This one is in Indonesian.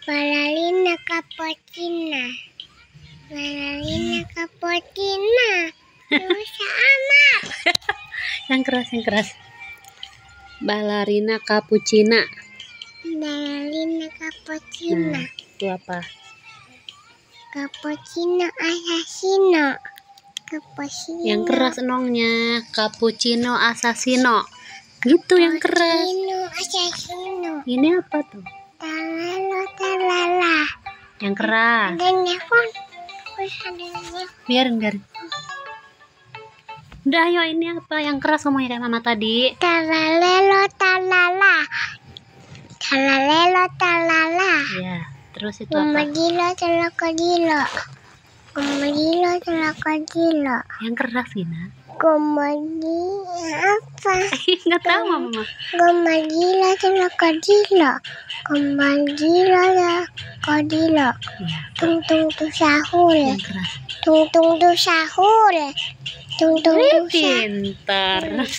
Balerina cappuccina. Balerina cappuccina. Susah amat. Yang keras. Balerina cappuccina. Balerina cappuccina. Nah, itu apa? Cappuccino assassino. Cappuccino. Yang keras nongnya. Cappuccino assassino. Gitu yang keras. Cappuccino assassino. Ini apa tuh? Talala. Yang keras. Ada nelfon. Ada nelfon. Biarin. Udah, ayo, ini apa? Yang keras ngomongnya kayak mama tadi. Talalelo talala. Talalelo talala. Ya, terus itu apa? Gomagilo telakodilo. Gomagilo telakodilo. Yang keras, Gina. Gomagilo apa? Nggak tahu mama. Gomagilo telakodilo. Gomagilo telakodilo. Ya, Tung tung tu sahur. yang keras. Tung tung tu sahur. Tung tung tu sahur. Pintar. Nah.